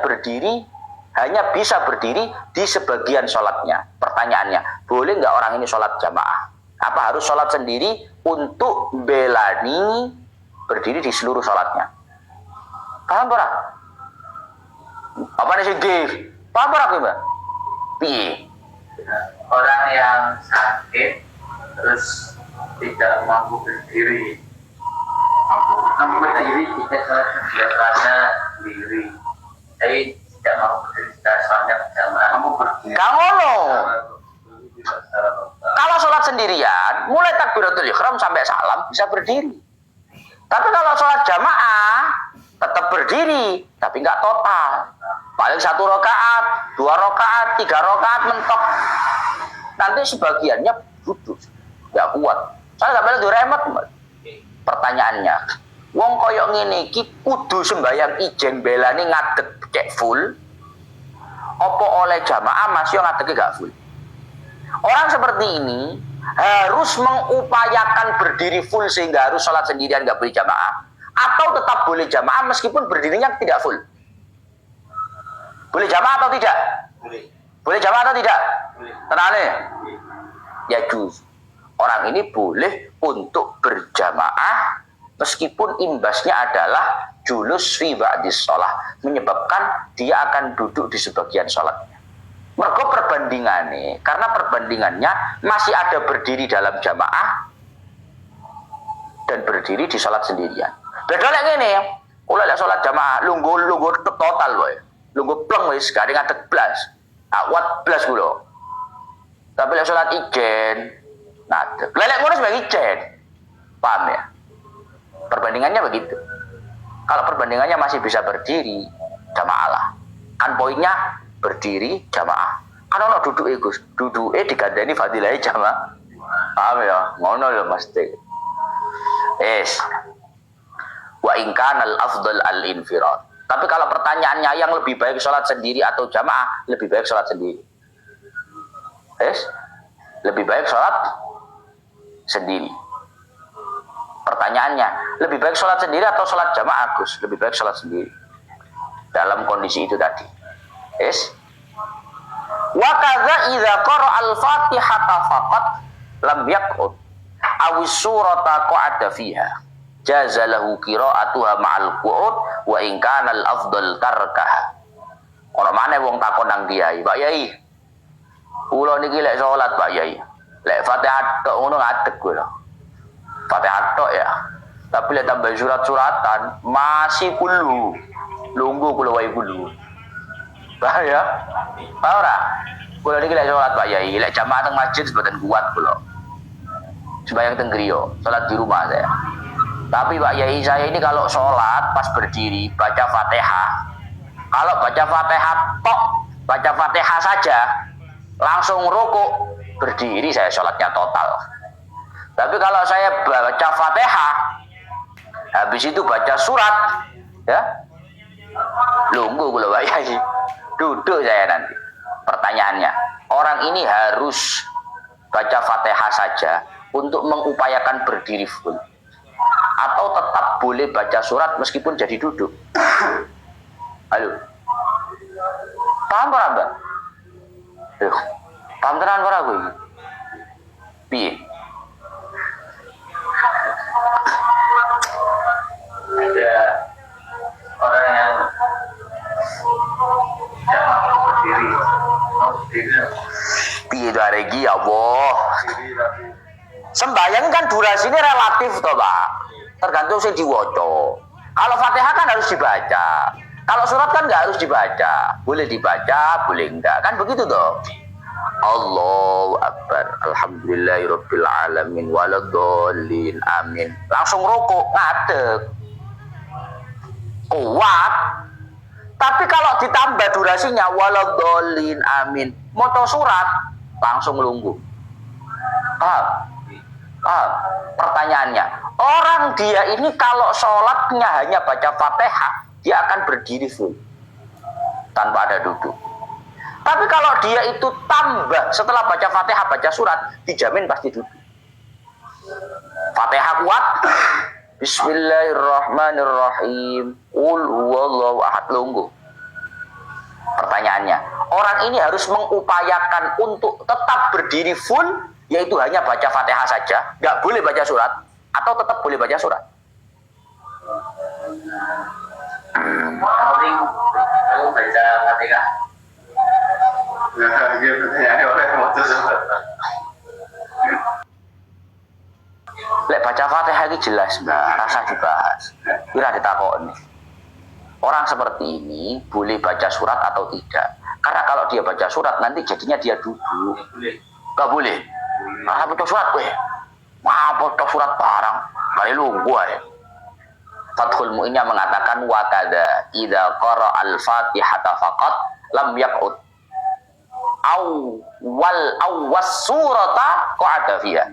A: bisa berdiri di sebagian sholatnya. Pertanyaannya, boleh nggak orang ini sholat jamaah? Apa harus sholat sendiri untuk belani berdiri di seluruh sholatnya? Paham ora? Apa nih sih? Paham ora Mbak? Piye?
B: Orang yang sakit terus tidak mampu berdiri, mampu berdiri tidak biasanya sendiri, tapi tidak mampu berdiri biasanya berjamaah, mampu berdiri. Kamu
A: kalau sholat sendirian, mulai takbiratul ihram sampai salam bisa berdiri. Tapi kalau sholat jamaah tetap berdiri, tapi nggak total. Paling 1 rakaat, 2 rakaat, 3 rakaat mentok. Nanti sebagiannya duduk, nggak kuat. Saya nggak boleh diremet. Pertanyaannya, wong koyok ngene iki kudu sembayang ijen belani ngadeg cek full. Opo oleh jamaah masih ngadege gak full? Orang seperti ini harus mengupayakan berdiri full sehingga harus sholat sendirian nggak boleh jamaah, atau tetap boleh jamaah meskipun berdirinya tidak full. Boleh jamaah atau tidak? Boleh. Boleh jamaah atau tidak? Boleh. Tenane? Ya juz. Orang ini boleh untuk berjamaah meskipun imbasnya adalah julus fi ba'dis sholah, menyebabkan dia akan duduk di sebagian sholatnya. Mergo perbandingannya, karena perbandingannya masih ada berdiri dalam jamaah dan berdiri di sholat sendirian. Beda lek ngene, kula lek sholat jamaah lungguh total wae. Lungguh pleng wis gak ngadeg blas. Awat blas kula. Tapi lek sholat ijen ngadeg. Lek ngono sebagai ijen. Paham ya? Perbandingannya begitu. Kalau perbandingannya masih bisa berdiri, jamaah lah. Kan poinnya berdiri jamaah. Kan ono duduke Gus. Duduke digandani fadilahe jamaah. Paham ya? Ngono lho mesti. Wa in kana al-afdal al-infirad. Tapi kalau pertanyaannya yang lebih baik sholat sendiri atau jamaah, lebih baik sholat sendiri. Lebih baik sholat sendiri. Pertanyaannya, lebih baik sholat sendiri atau sholat jamaah, Gus? Lebih baik sholat sendiri. Dalam kondisi itu tadi. Yes. Wa kadza idza qara al-Fatihata faqat lam yaq'ud aw surata qa'ada fiha. Jaza lahu qira'atuha ma'al qu'ud wa in kana al-afdal tarkaha. Ora maneh wong takon nang kiai, Pak Yai. Kula niki lek salat Pak Yai. Lek Fatihah tok ngono ngadeg kula. Fatihah tok ya. Tapi lek tambah surat-suratan masih kulu. Lungguh kula wae kulu. Paham ya? Paham ora? Kula niki lek salat Pak Yai, lek jamaah teng masjid sebagian kuat kula. Sembahyang teng griya, salat di rumah saya. Tapi Pak Yai saya ini kalau sholat pas berdiri baca Fatihah. Kalau baca Fatihah tok, baca Fatihah saja, langsung rukuk, berdiri saya sholatnya total. Tapi kalau saya baca Fatihah, habis itu baca surat, ya, lungguh kalau Pak Yai, duduk saya nanti. Pertanyaannya, orang ini harus baca Fatihah saja untuk mengupayakan berdiri full, atau tetap boleh baca surat meskipun jadi duduk? Halo, paham ora Mbak? Paham tenan ora kowe iki? Piye?
B: Ada orang yang mau berdiri
A: Piye to arek iki ya Allah? Sembahyang kan durasinya relatif toh Pak. Tergantung sing diwaca. Kalau Fatihah kan harus dibaca. Kalau surat kan nggak harus dibaca. Boleh dibaca, boleh enggak. Kan begitu toh. Allahu Akbar. Alhamdulillahirabbil alamin waladhdallin. Amin. Langsung rukuk, ngadeg. Kuat. Tapi kalau ditambah durasinya waladhdallin amin. Moto surat langsung lungguh. Pertanyaannya, orang dia ini kalau sholatnya hanya baca Fatihah, dia akan berdiri full tanpa ada duduk. Tapi kalau dia itu tambah setelah baca Fatihah baca surat, dijamin pasti duduk. Fatihah kuat, Bismillahirrahmanirrahim, Qul huwallahu ahad, lungguh. Pertanyaannya, orang ini harus mengupayakan untuk tetap berdiri full, yaitu hanya baca Fatihah saja, nggak boleh baca surat, atau tetap boleh baca surat?
B: paling aku baca Fatihah.
A: Lek baca Fatihah ini jelas Mbak, rasa dibahas. Kira ditakoni. Orang seperti ini boleh baca surat atau tidak? Karena kalau dia baca surat nanti jadinya dia duduk. Gak boleh. Nah, baca surat gue. Wah, baca surat barang. Kali lu gue. Fathul Mu'innya mengatakan wa kada idza qara al-Fatihata faqat lam yaq'ud awwas surata qa'ada fiha.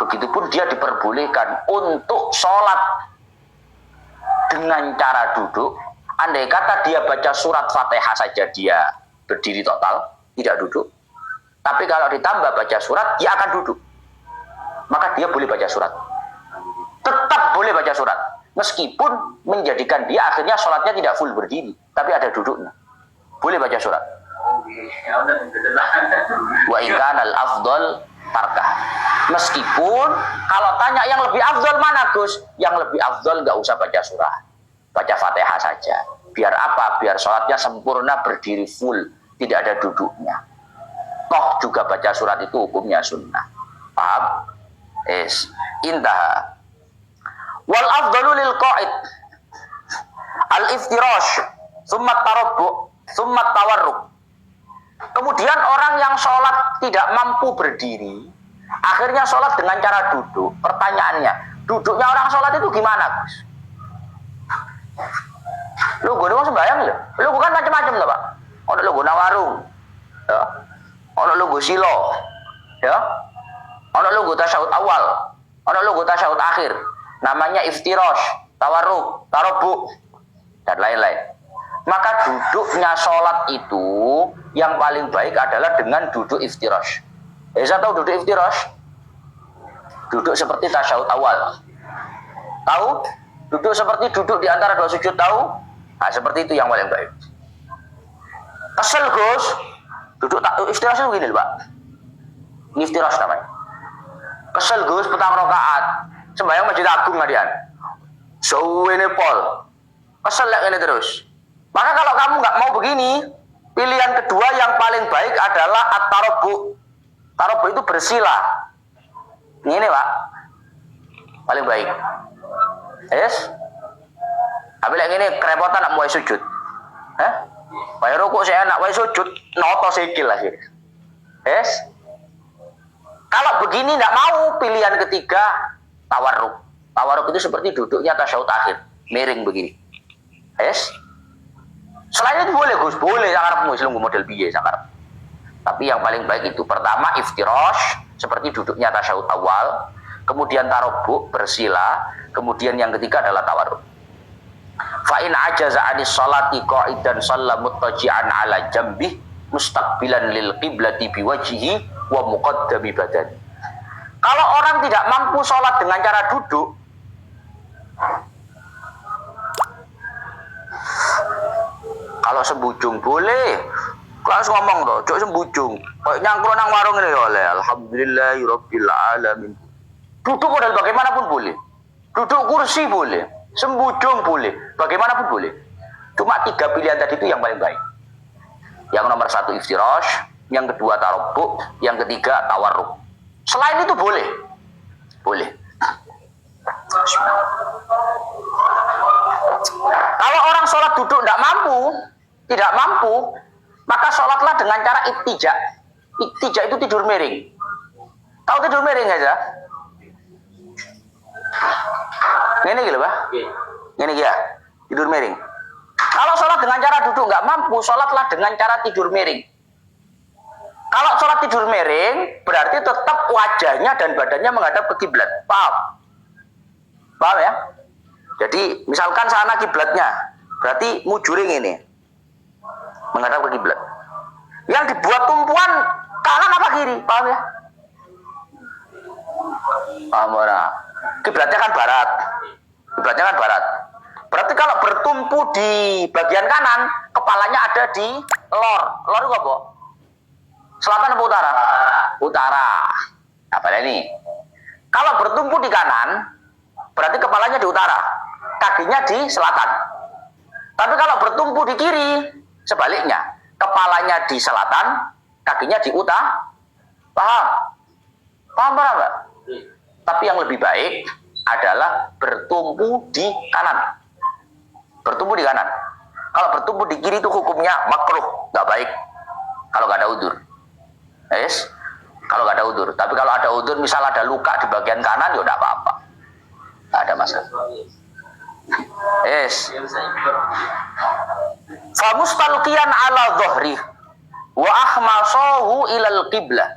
A: Begitupun dia diperbolehkan untuk sholat dengan cara duduk. Andai kata dia baca surat Fatihah saja dia berdiri total, tidak duduk. Tapi kalau ditambah baca surat, dia akan duduk. Maka dia boleh baca surat. Tetap boleh baca surat. Meskipun menjadikan dia akhirnya sholatnya tidak full berdiri, tapi ada duduknya. Boleh baca surat. Wa in kana al-afdal tarkah. Meskipun kalau tanya yang lebih afdal mana Gus? Yang lebih afdal nggak usah baca surat, baca Fatihah saja. Biar apa? Biar sholatnya sempurna berdiri full, tidak ada duduknya. Toh juga baca surat itu hukumnya sunnah. Paham? Intaha. Wal afdalu lil qa'id al-iftirash, summa tarabbu, summa tawarruk. Kemudian orang yang sholat tidak mampu berdiri, akhirnya sholat dengan cara duduk. Pertanyaannya, duduknya orang sholat itu gimana, Gus? Lu gue doang sembahyang ya? Lu bukan macam-macam loh Pak. Ono lu gue warung, ya. Ono lu gue silo, ya. Ono lu gue tasyahud awal, ono lu gue tasyahud akhir. Namanya iftirash, tawarruk, tarobu, dan lain-lain. Maka duduknya sholat itu yang paling baik adalah dengan duduk iftirash. Saya tahu duduk iftirash? Duduk seperti tasyahud awal. Tahu? Duduk seperti duduk di antara dua sujud, tahu? Nah, seperti itu yang paling baik. Kesel Gus, duduk tak istirahat itu gini Pak. Ini istirahat namanya. Kesel Gus, petang rakaat. Sembahyang Masjid Agung ngadian. Ini pol. Kesel ini terus. Maka kalau kamu nggak mau begini, pilihan kedua yang paling baik adalah at-tarabbu. Tarabbu itu bersila. Ini Pak. Paling baik. Yes. Tapi lagi ini kerepotan nak mulai sujud. Bayar rokok saya nak mulai sujud, noto sikil lagi. Yes. Kalau begini tidak mau, pilihan ketiga tawarruk. Tawarruk itu seperti duduknya tasyahud akhir, miring begini. Yes. Selain itu boleh Gus, boleh sangar muslim model biye sangar. Tapi yang paling baik itu pertama iftirash seperti duduknya tasyahud awal, kemudian tarabbu bersila, kemudian yang ketiga adalah tawarruk. Fa in ajaza anis salati qa'idan shalla muttaji'an ala jambih mustaqbilan lil qiblati biwajhihi wa muqaddami badan. Kalau orang tidak mampu sholat dengan cara duduk, kalau sembujung boleh. Kelas ngomong toh, cok sembujung. Kayak nyangkruk nang warung ini oleh. Alhamdulillahirabbil alamin. Duduk modal bagaimanapun boleh. Duduk kursi boleh. Sembujung boleh. Bagaimanapun boleh. Cuma 3 pilihan tadi itu yang paling baik. Yang nomor 1 iftirash, yang kedua tarabbu, yang ketiga tawarruk. Selain itu boleh. Boleh. Kalau orang sholat duduk tidak mampu, maka sholatlah dengan cara ittija. Ittija itu tidur miring. Tahu tidur miring aja? Ini gitu Pak? Ini ya, tidur miring. Kalau sholat dengan cara duduk nggak mampu, sholatlah dengan cara tidur miring. Kalau sholat tidur miring, berarti tetap wajahnya dan badannya menghadap ke kiblat. Paham? Paham ya? Jadi misalkan sana kiblatnya, berarti mujuring ini menghadap ke kiblat. Yang dibuat tumpuan kanan apa kiri? Paham ya? Paham ora? Kiblatnya kan barat. Kiblatnya kan barat. Berarti kalau bertumpu di bagian kanan, kepalanya ada di lor. Lor itu apa? Selatan atau utara? Utara. Apa ini? Kalau bertumpu di kanan, berarti kepalanya di utara, kakinya di selatan. Tapi kalau bertumpu di kiri, sebaliknya, kepalanya di selatan, kakinya di utara. Paham? Paham Pak? Tapi yang lebih baik adalah bertumpu di kanan. Bertumpu di kanan. Kalau bertumpu di kiri itu hukumnya makruh, nggak baik. Kalau nggak ada udzur. Yes. Kalau nggak ada udzur. Tapi kalau ada udzur, misal ada luka di bagian kanan, ya udah apa-apa. Nggak ada masalah. Yes. Famustalqiyan ala dhahri wa ahmasahu ilal qiblah.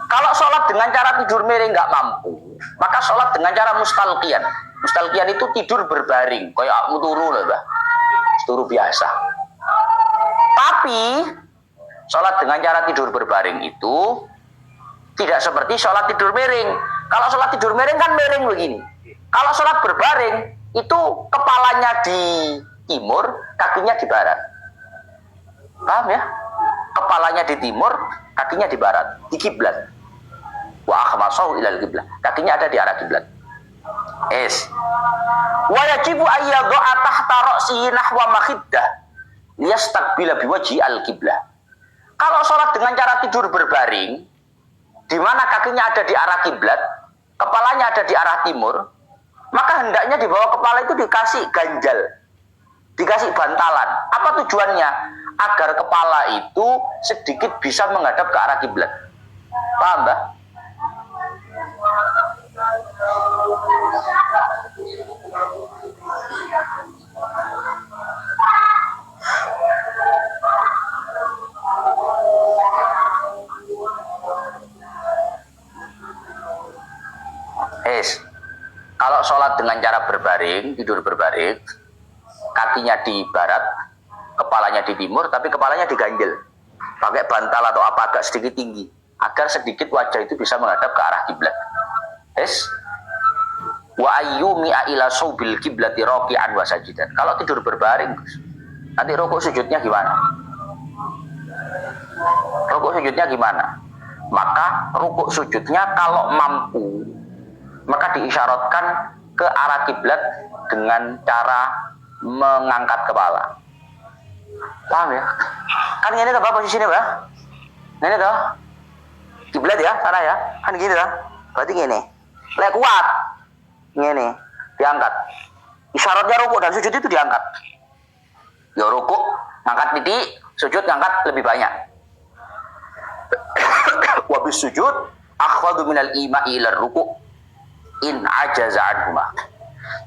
A: Kalau sholat dengan cara tidur miring nggak mampu, maka sholat dengan cara mustalqiyan. Mustalqiyan itu tidur berbaring, kayak turu lah, Mbak. Turu biasa. Tapi sholat dengan cara tidur berbaring itu tidak seperti sholat tidur miring. Kalau sholat tidur miring kan miring begini. Kalau sholat berbaring itu kepalanya di timur, kakinya di barat. Paham ya? Kepalanya di timur, kakinya di barat, di kiblat. Wa akhmasahu ilal qiblah. Kakinya ada di arah kiblat. Es. Wa yajibu ayyadha'a tahta ra'sihi nahwa makhiddah liyastaqbila biwajhi al-qiblah. Kalau sholat dengan cara tidur berbaring, di mana kakinya ada di arah kiblat, kepalanya ada di arah timur, maka hendaknya di bawah kepala itu dikasih ganjal, dikasih bantalan. Apa tujuannya? Agar kepala itu sedikit bisa menghadap ke arah kiblat. Paham, Mbak? Kalau sholat dengan cara berbaring, tidur berbaring, kakinya di barat, kepalanya di timur, tapi kepalanya diganjel, pakai bantal atau apa agak sedikit tinggi, agar sedikit wajah itu bisa menghadap ke arah kiblat. wa ayyumi'a ila subil kiblati raki'an wa sajidan. Kalau tidur berbaring, nanti rukuk sujudnya gimana? Rukuk sujudnya gimana? Maka rukuk sujudnya kalau mampu, maka diisyaratkan ke arah kiblat dengan cara mengangkat kepala. Paham ya? Kan ini apa posisinya, Mbak? Ini tuh kiblat ya, sana ya. Kan gini tuh. Berarti gini. Lek kuat. Gini, diangkat. Isyaratnya rukuk dan sujud itu diangkat. Ya rukuk, ngangkat titik, sujud ngangkat lebih banyak. Wabis sujud akhwadu minal ima'i ila rukuk in ajaza anhuma.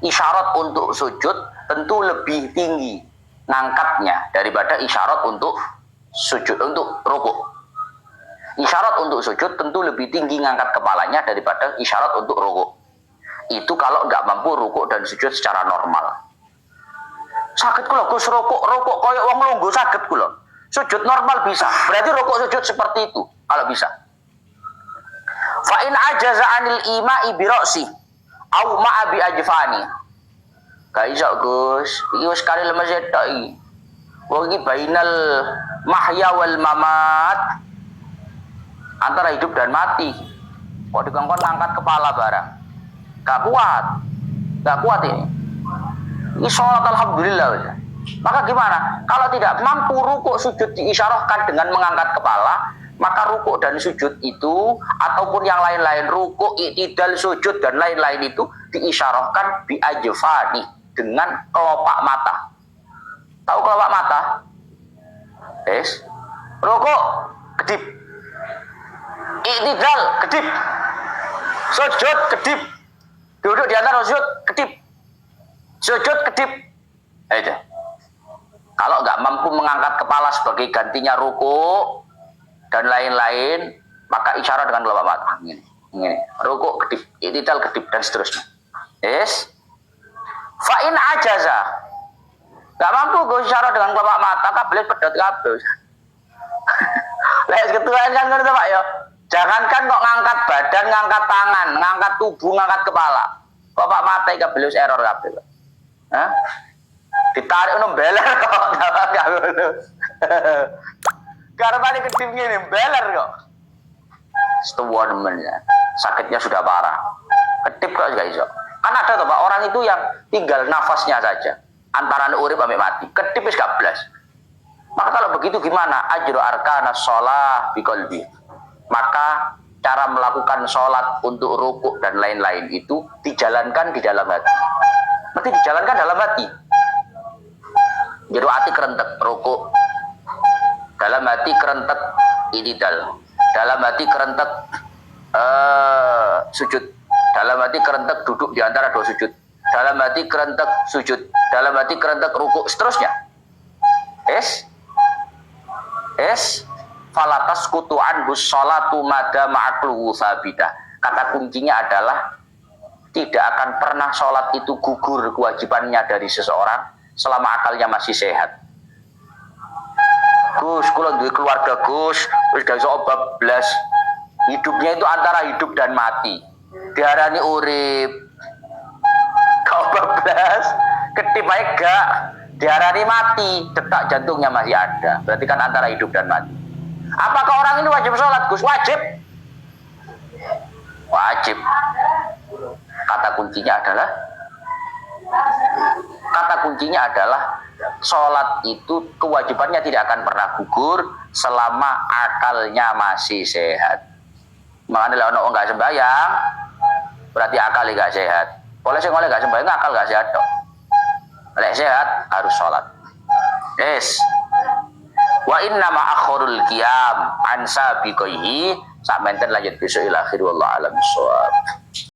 A: Isyarat untuk sujud tentu lebih tinggi ngangkatnya daripada isyarat untuk sujud untuk rukuk. Isyarat untuk sujud tentu lebih tinggi ngangkat kepalanya daripada isyarat untuk rukuk. Itu kalau nggak mampu rukuk dan sujud secara normal. Sakit kula Gus, rukuk koyo wong lungguh sakit kula. Sujud normal bisa. Berarti rukuk sujud seperti itu kalau bisa. Fa in ajaza anil ima'i bi ra'si au ma'a bi ajfani. Gak iso Gus, iki wis kali lemes tok iki. Wong iki bainal mahya wal mamat. Antara hidup dan mati. Kok dikongkon ngangkat kepala barang. Gak kuat ini. Ini sholat alhamdulillah. Maka gimana? Kalau tidak mampu rukuk sujud diisyarahkan dengan mengangkat kepala, maka rukuk dan sujud itu ataupun yang lain-lain, rukuk, i'tidal, sujud dan lain-lain itu diisyarahkan bi ajfani dengan kelopak mata. Tahu kelopak mata? Yes. Rukuk kedip. I'tidal kedip. Sujud kedip. Duduk di antara sujud kedip. Sujud kedip. Itu. Kalau nggak mampu mengangkat kepala sebagai gantinya rukuk dan lain-lain, maka isyarat dengan kelopak mata. Ini. Rukuk kedip, i'tidal kedip dan seterusnya. Yes. Fa in ajaza. Nggak mampu gue isyarat dengan kelopak mata, kabel pedot kabel. Lek ketuaan kan ngono Pak ya. Jangankan kok ngangkat badan, ngangkat tangan, ngangkat tubuh, ngangkat kepala. Kelopak mata kabel error kabel. Hah? Ditarik ono beler kok gak ngono. Karepane kedip ngene beler kok. Setuwon mennya. Sakitnya sudah parah. Kedip kok gak iso. Kan ada tuh Pak orang itu yang tinggal nafasnya saja antara urip sampai mati. Kedip wis gak blas. Maka kalau begitu gimana? Ajru arkana shalah biqalbi. Maka cara melakukan sholat untuk rukuk dan lain-lain itu dijalankan di dalam hati. Nanti dijalankan dalam hati. Jadi hati kerentek rukuk, dalam hati kerentek i'tidal, dalam hati kerentek sujud, dalam hati kerentek duduk di antara dua sujud, dalam hati kerentek sujud, dalam hati kerentek rukuk, seterusnya. Falatas kutu'an bussolatu mada ma'akluhu sabidah. Kata kuncinya adalah tidak akan pernah sholat itu gugur kewajibannya dari seseorang selama akalnya masih sehat. Gus, kalau duwe keluarga Gus, wis gak iso bablas. Hidupnya itu antara hidup dan mati. Diarani urip. Kau bablas, ketip ae gak. Diarani mati, detak jantungnya masih ada. Berarti kan antara hidup dan mati. Apakah orang ini wajib sholat Gus? Wajib. Wajib. Kata kuncinya adalah sholat itu kewajibannya tidak akan pernah gugur selama akalnya masih sehat. Makanya kalau nggak sembahyang berarti akal nggak sehat. Oleh nggak sembahyang akal nggak sehat dong. Lek sehat harus sholat. Wa inna ma akhirul qiyam an sabiqihi sak menten lanjut besok ila akhir wallahu alam bissawab.